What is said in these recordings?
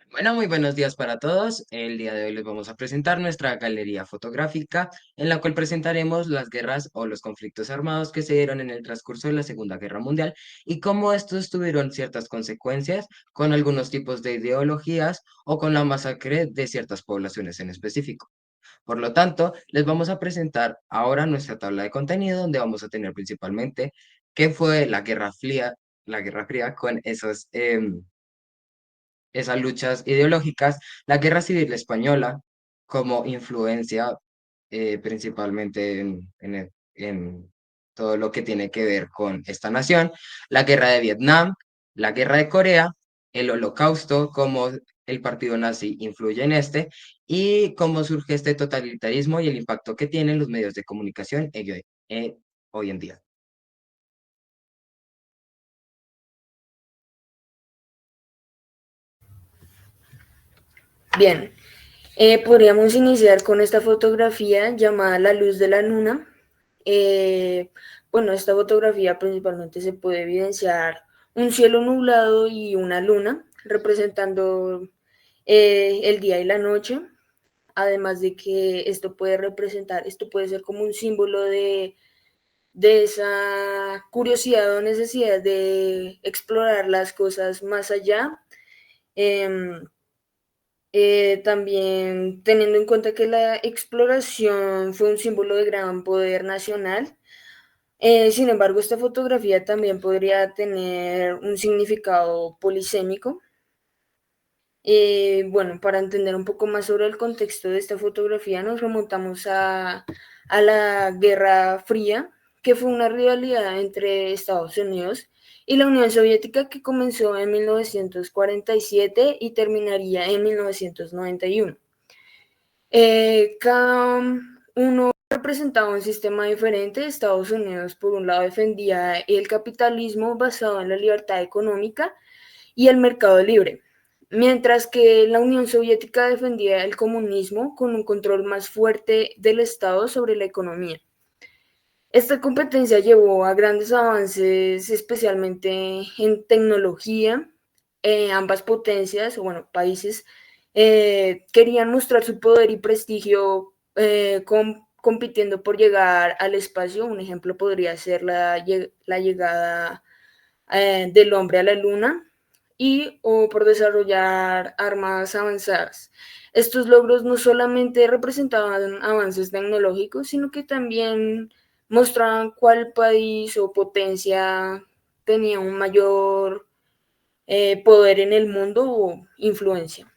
Bueno, muy buenos días para todos. El día de hoy les vamos a presentar nuestra galería fotográfica en la cual presentaremos las guerras o los conflictos armados que se dieron en el transcurso de la Segunda Guerra Mundial y cómo estos tuvieron ciertas consecuencias con algunos tipos de ideologías o con la masacre de ciertas poblaciones en específico. Por lo tanto, les vamos a presentar ahora nuestra tabla de contenido donde vamos a tener principalmente qué fue la Guerra Fría con esas luchas ideológicas, la Guerra Civil Española como influencia principalmente en todo lo que tiene que ver con esta nación, la Guerra de Vietnam, la Guerra de Corea, el Holocausto, cómo el partido nazi influye en este y cómo surge este totalitarismo y el impacto que tienen los medios de comunicación hoy en día. Bien, podríamos iniciar con esta fotografía llamada La luz de la luna. Eh, bueno, esta fotografía principalmente se puede evidenciar un cielo nublado y una luna representando el día y la noche, además de que esto puede ser como un símbolo de esa curiosidad o necesidad de explorar las cosas más allá. Eh, También teniendo en cuenta que la exploración fue un símbolo de gran poder nacional, sin embargo, esta fotografía también podría tener un significado polisémico. Bueno, para entender un poco más sobre el contexto de esta fotografía, nos remontamos a la Guerra Fría, que fue una rivalidad entre Estados Unidos y la Unión Soviética que comenzó en 1947 y terminaría en 1991. Cada uno representaba un sistema diferente. Estados Unidos, por un lado, defendía el capitalismo basado en la libertad económica y el mercado libre, mientras que la Unión Soviética defendía el comunismo con un control más fuerte del Estado sobre la economía. Esta competencia llevó a grandes avances, especialmente en tecnología. Ambas potencias, o bueno, países, querían mostrar su poder y prestigio compitiendo por llegar al espacio. Un ejemplo podría ser la llegada del hombre a la luna y o por desarrollar armas avanzadas. Estos logros no solamente representaban avances tecnológicos, sino que también mostraban cuál país o potencia tenía un mayor poder en el mundo o influencia.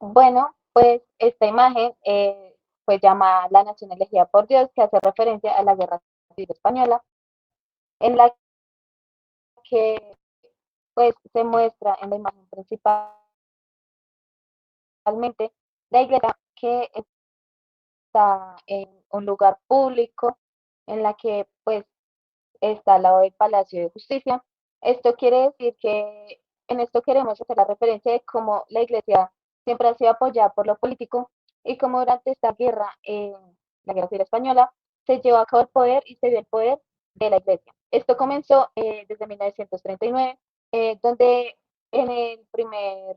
Bueno, pues esta imagen fue llamada La Nación Elegida por Dios, que hace referencia a la Guerra Civil Española, en la que pues se muestra en la imagen principalmente la iglesia que está en un lugar público, en la que pues está al lado del Palacio de Justicia. Esto quiere decir que en esto queremos hacer la referencia de cómo la iglesia siempre ha sido apoyada por lo político y cómo durante esta guerra, la Guerra Civil Española, se llevó a cabo el poder y se dio el poder de la iglesia. Esto comenzó desde 1939, donde en el primer,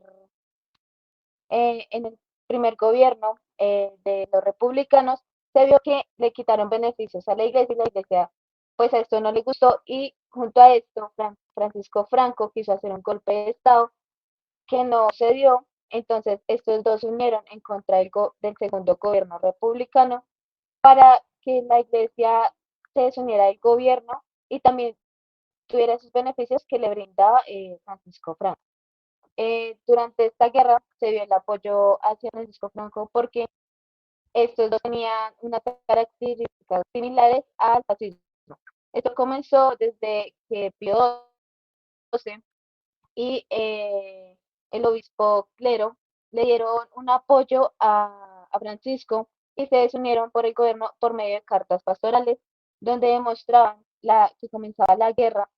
en el primer gobierno de los republicanos se vio que le quitaron beneficios a la iglesia y la iglesia pues a esto no le gustó y junto a esto Francisco Franco quiso hacer un golpe de estado que no se dio, entonces estos dos se unieron en contra del segundo gobierno republicano para que la iglesia se desuniera del gobierno y también tuviera esos beneficios que le brindaba Francisco Franco. Durante esta guerra se vio el apoyo hacia Francisco Franco porque estos dos tenían unas características similares al fascismo. Esto comenzó desde que Pío XII y el obispo Clero le dieron un apoyo a Francisco y se desunieron por el gobierno por medio de cartas pastorales donde demostraban que comenzaba la guerra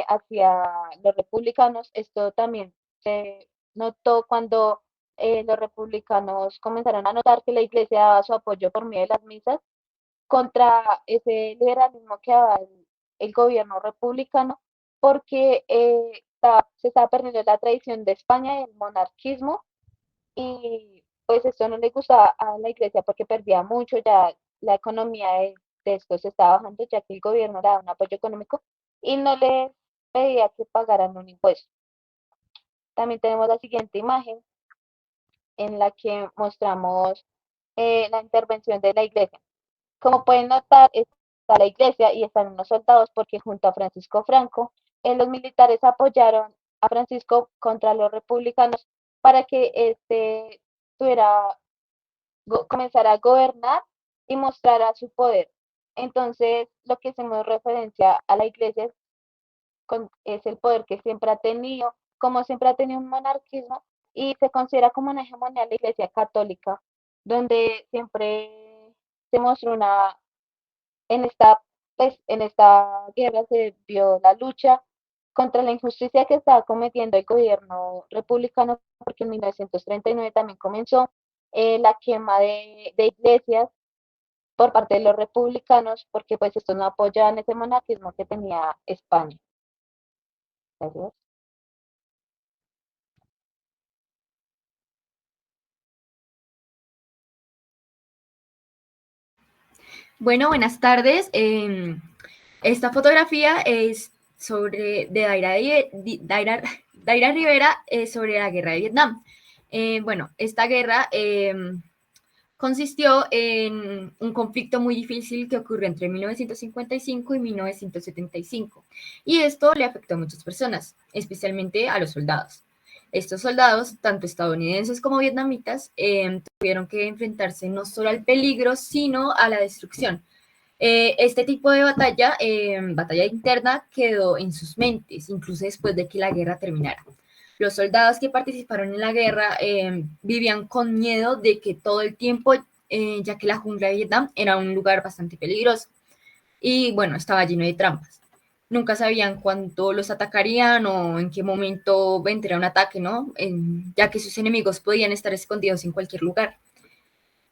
hacia los republicanos. Esto también se notó cuando los republicanos comenzaron a notar que la iglesia daba su apoyo por medio de las misas contra ese liberalismo que daba el gobierno republicano, porque se estaba perdiendo la tradición de España, el monarquismo, y pues esto no le gustaba a la iglesia porque perdía mucho, ya la economía de esto se estaba bajando, ya que el gobierno le daba un apoyo económico y no les pedía que pagaran un impuesto. También tenemos la siguiente imagen en la que mostramos la intervención de la iglesia. Como pueden notar, está la iglesia y están unos soldados porque junto a Francisco Franco, los militares apoyaron a Francisco contra los republicanos para que este tuviera, comenzara a gobernar y mostrara su poder. Entonces, lo que hacemos referencia a la iglesia es el poder que siempre ha tenido, como siempre ha tenido un monarquismo y se considera como una hegemonía de la iglesia católica, donde siempre se mostró en esta, pues, en esta guerra se vio la lucha contra la injusticia que estaba cometiendo el gobierno republicano, porque en 1939 también comenzó la quema de iglesias por parte de los republicanos, porque pues estos no apoyaban ese monarquismo que tenía España. Gracias. Bueno, buenas tardes. Esta fotografía es de Daira Rivera sobre la guerra de Vietnam. Bueno, esta guerra consistió en un conflicto muy difícil que ocurrió entre 1955 y 1975. Y esto le afectó a muchas personas, especialmente a los soldados. Estos soldados, tanto estadounidenses como vietnamitas, tuvieron que enfrentarse no solo al peligro, sino a la destrucción. Este tipo de batalla, batalla interna, quedó en sus mentes, incluso después de que la guerra terminara. Los soldados que participaron en la guerra vivían con miedo de que todo el tiempo, ya que la jungla de Vietnam era un lugar bastante peligroso y bueno, estaba lleno de trampas. Nunca sabían cuándo los atacarían o en qué momento vendría un ataque, ¿no? Ya que sus enemigos podían estar escondidos en cualquier lugar.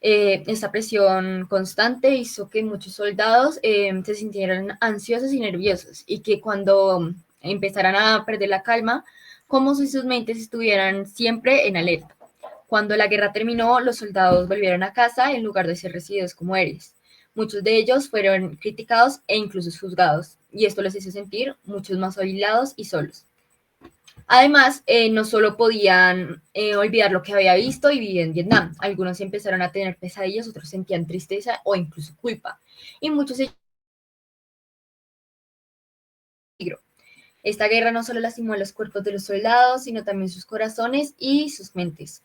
Esta presión constante hizo que muchos soldados se sintieran ansiosos y nerviosos y que cuando empezaran a perder la calma, como si sus mentes estuvieran siempre en alerta. Cuando la guerra terminó, los soldados volvieron a casa en lugar de ser recibidos como héroes. Muchos de ellos fueron criticados e incluso juzgados, y esto los hizo sentir muchos más aislados y solos. Además, no solo podían olvidar lo que había visto y vivir en Vietnam. Algunos empezaron a tener pesadillas, otros sentían tristeza o incluso culpa. Y muchos se peligro. Esta guerra no solo lastimó los cuerpos de los soldados, sino también sus corazones y sus mentes.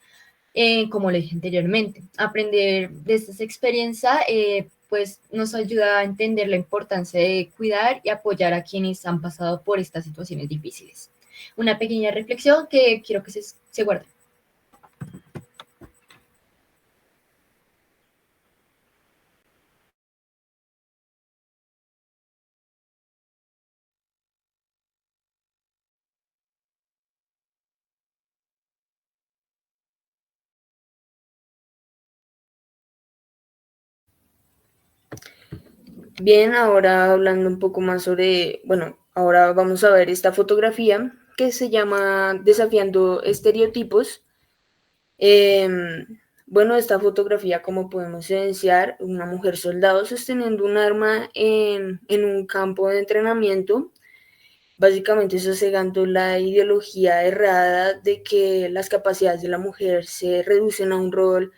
Como le dije anteriormente, aprender de estas experiencias pues nos ayuda a entender la importancia de cuidar y apoyar a quienes han pasado por estas situaciones difíciles. Una pequeña reflexión que quiero que se guarde. Bien, ahora hablando un poco más sobre, bueno, ahora vamos a ver esta fotografía que se llama Desafiando Estereotipos. Bueno, esta fotografía, como podemos evidenciar, una mujer soldado sosteniendo un arma en un campo de entrenamiento, básicamente sosegando la ideología errada de que las capacidades de la mujer se reducen a un rol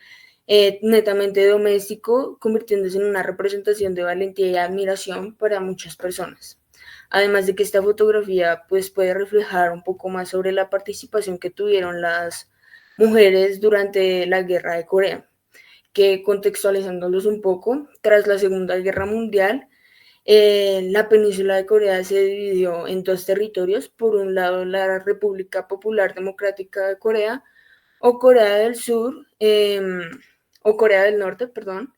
netamente doméstico, convirtiéndose en una representación de valentía y admiración para muchas personas. Además de que esta fotografía pues, puede reflejar un poco más sobre la participación que tuvieron las mujeres durante la Guerra de Corea, que contextualizándolos un poco, tras la Segunda Guerra Mundial, la península de Corea se dividió en dos territorios, por un lado la República Popular Democrática de Corea o Corea del Sur, o Corea del Norte, perdón,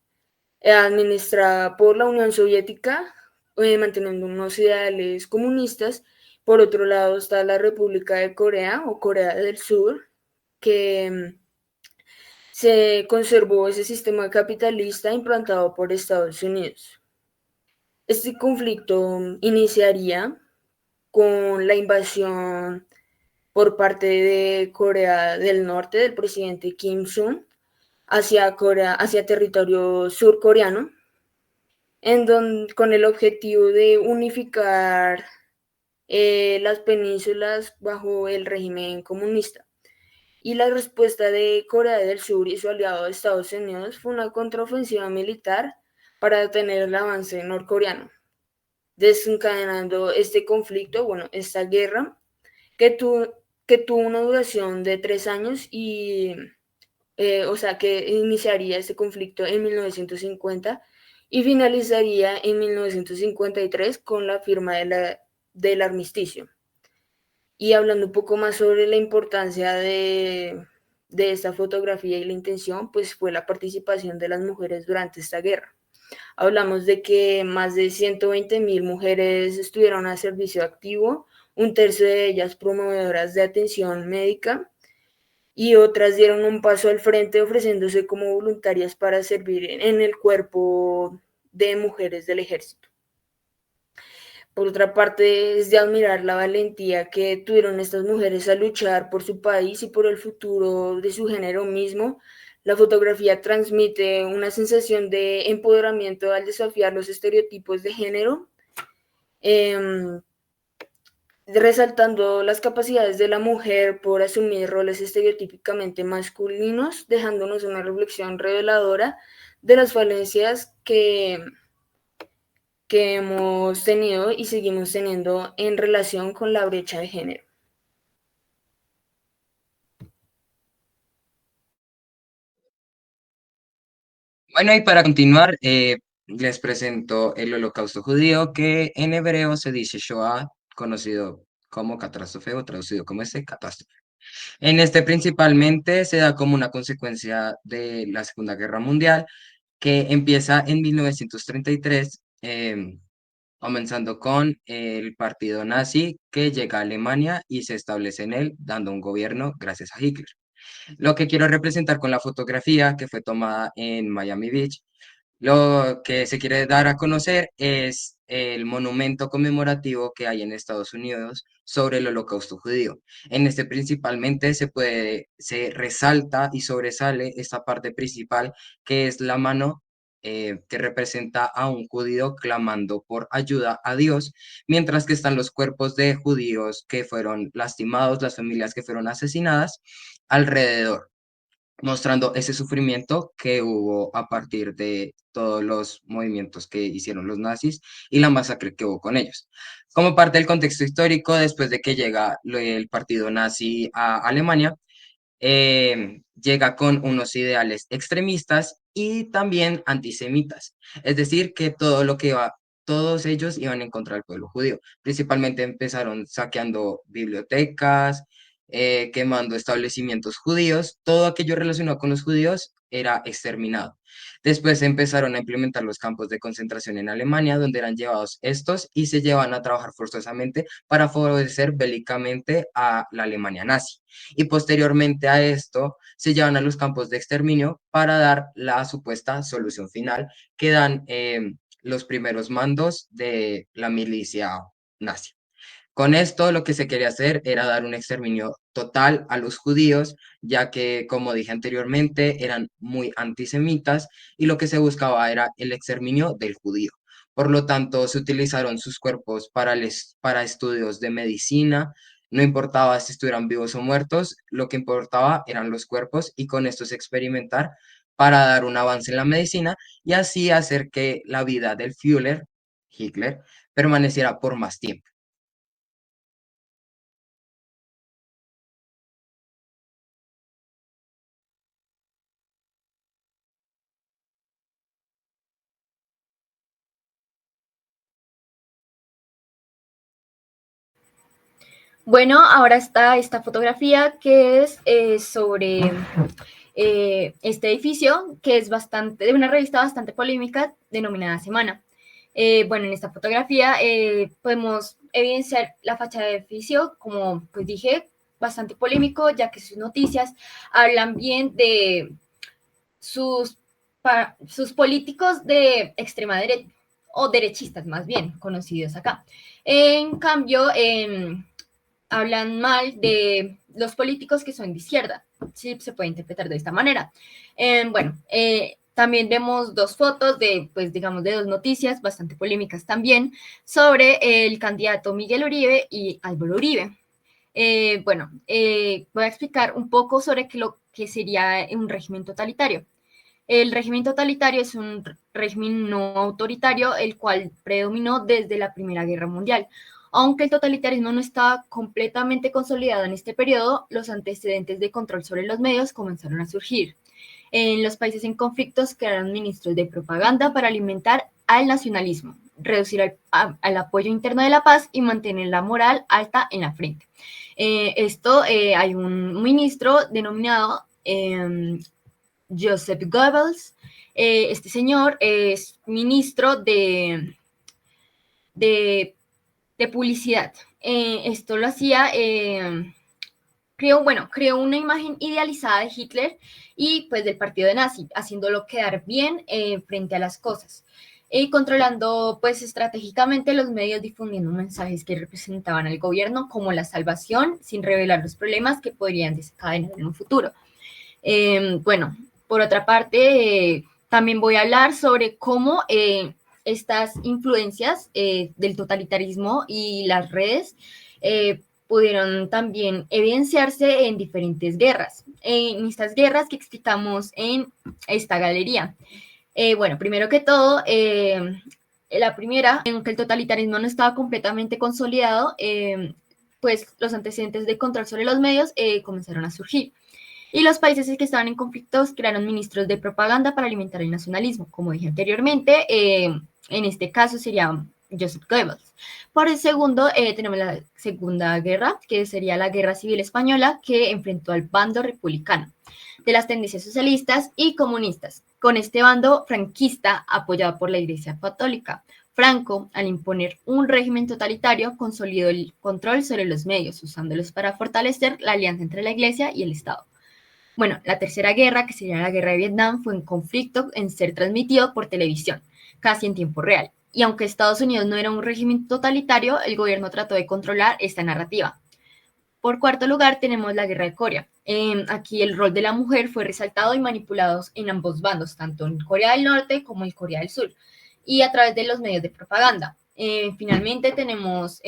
administrada por la Unión Soviética, manteniendo unos ideales comunistas, Por otro lado está la República de Corea o Corea del Sur, que se conservó ese sistema capitalista implantado por Estados Unidos. Este conflicto iniciaría con la invasión por parte de Corea del Norte del presidente Kim Jong hacia territorio surcoreano, con el objetivo de unificar las penínsulas bajo el régimen comunista. Y la respuesta de Corea del Sur y su aliado Estados Unidos fue una contraofensiva militar para detener el avance norcoreano, desencadenando este conflicto, esta guerra, que, que tuvo una duración de 3 años que iniciaría este conflicto en 1950 y finalizaría en 1953 con la firma del armisticio. Y hablando un poco más sobre la importancia de esta fotografía y la intención, pues fue la participación de las mujeres durante esta guerra. Hablamos de que más de 120,000 mujeres estuvieron a servicio activo, un tercio de ellas promovedoras de atención médica y otras dieron un paso al frente ofreciéndose como voluntarias para servir en el cuerpo de mujeres del ejército. Por otra parte, es de admirar la valentía que tuvieron estas mujeres a luchar por su país y por el futuro de su género mismo. La fotografía transmite una sensación de empoderamiento al desafiar los estereotipos de género, resaltando las capacidades de la mujer por asumir roles estereotípicamente masculinos, dejándonos una reflexión reveladora de las falencias que hemos tenido y seguimos teniendo en relación con la brecha de género. Bueno, y para continuar, les presento el Holocausto judío, que en hebreo se dice Shoah, conocido como catástrofe o traducido como catástrofe. En este principalmente se da como una consecuencia de la Segunda Guerra Mundial, que empieza en 1933, comenzando con el partido nazi que llega a Alemania y se establece en él, dando un gobierno gracias a Hitler. Lo que quiero representar con la fotografía que fue tomada en Miami Beach, lo que se quiere dar a conocer es el monumento conmemorativo que hay en Estados Unidos sobre el Holocausto judío. En este principalmente se resalta y sobresale esta parte principal que es la mano que representa a un judío clamando por ayuda a Dios, mientras que están los cuerpos de judíos que fueron lastimados, las familias que fueron asesinadas alrededor, mostrando ese sufrimiento que hubo a partir de todos los movimientos que hicieron los nazis y la masacre que hubo con ellos. Como parte del contexto histórico, después de que llega el partido nazi a Alemania, llega con unos ideales extremistas y también antisemitas. Es decir, que todos ellos iban en contra del pueblo judío. Principalmente empezaron saqueando bibliotecas, quemando establecimientos judíos, todo aquello relacionado con los judíos era exterminado. Después empezaron a implementar los campos de concentración en Alemania, donde eran llevados estos y se llevan a trabajar forzosamente para favorecer bélicamente a la Alemania nazi. Y posteriormente a esto se llevan a los campos de exterminio para dar la supuesta solución final que dan los primeros mandos de la milicia nazi. Con esto lo que se quería hacer era dar un exterminio total a los judíos, ya que, como dije anteriormente, eran muy antisemitas y lo que se buscaba era el exterminio del judío. Por lo tanto, se utilizaron sus cuerpos para estudios de medicina, no importaba si estuvieran vivos o muertos, lo que importaba eran los cuerpos y con esto se experimentar para dar un avance en la medicina y así hacer que la vida del Führer, Hitler, permaneciera por más tiempo. Bueno, ahora está esta fotografía que es sobre este edificio, que es de una revista bastante polémica denominada Semana. Bueno, en esta fotografía podemos evidenciar la fachada de edificio, como pues dije, bastante polémico, ya que sus noticias hablan bien de sus políticos de extrema derecha, o derechistas más bien, conocidos acá. En cambio, hablan mal de los políticos que son de izquierda, sí se puede interpretar de esta manera. Bueno, también vemos dos fotos de, pues digamos, de dos noticias bastante polémicas también sobre el candidato Miguel Uribe y Álvaro Uribe. Voy a explicar un poco sobre lo que sería un régimen totalitario. El régimen totalitario es un régimen no autoritario, el cual predominó desde la Primera Guerra Mundial. Aunque el totalitarismo no estaba completamente consolidado en este periodo, los antecedentes de control sobre los medios comenzaron a surgir. En los países en conflictos crearon ministros de propaganda para alimentar al nacionalismo, reducir al apoyo interno de la paz y mantener la moral alta en la frente. Hay un ministro denominado Joseph Goebbels. Este señor es ministro de, de publicidad. Esto lo hacía, creó una imagen idealizada de Hitler y pues del partido de nazi, haciéndolo quedar bien frente a las cosas. Y controlando pues estratégicamente los medios, difundiendo mensajes que representaban al gobierno como la salvación, sin revelar los problemas que podrían desencadenar en un futuro. Bueno, por otra parte, también voy a hablar sobre cómo estas influencias del totalitarismo y las redes pudieron también evidenciarse en diferentes guerras, en estas guerras que explicamos en esta galería. Primero que todo, la primera, en que el totalitarismo no estaba completamente consolidado, pues los antecedentes de control sobre los medios comenzaron a surgir. Y los países que estaban en conflictos crearon ministros de propaganda para alimentar el nacionalismo. Como dije anteriormente, en este caso sería Joseph Goebbels. Por el segundo, tenemos la Segunda Guerra, que sería la Guerra Civil Española, que enfrentó al bando republicano de las tendencias socialistas y comunistas. Con este bando franquista, apoyado por la Iglesia Católica, Franco, al imponer un régimen totalitario, consolidó el control sobre los medios, usándolos para fortalecer la alianza entre la Iglesia y el Estado. Bueno, la Tercera Guerra, que sería la Guerra de Vietnam, fue un conflicto en ser transmitido por televisión, casi en tiempo real. Y aunque Estados Unidos no era un régimen totalitario, el gobierno trató de controlar esta narrativa. Por cuarto lugar, tenemos la Guerra de Corea. Aquí el rol de la mujer fue resaltado y manipulado en ambos bandos, tanto en Corea del Norte como en Corea del Sur, y a través de los medios de propaganda. Finalmente tenemos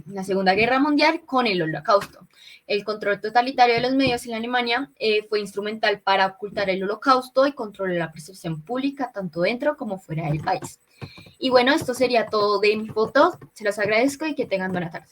la Segunda Guerra Mundial con el Holocausto. El control totalitario de los medios en Alemania fue instrumental para ocultar el Holocausto y controlar la percepción pública tanto dentro como fuera del país. Y bueno, esto sería todo de mi foto. Se los agradezco y que tengan buena tarde.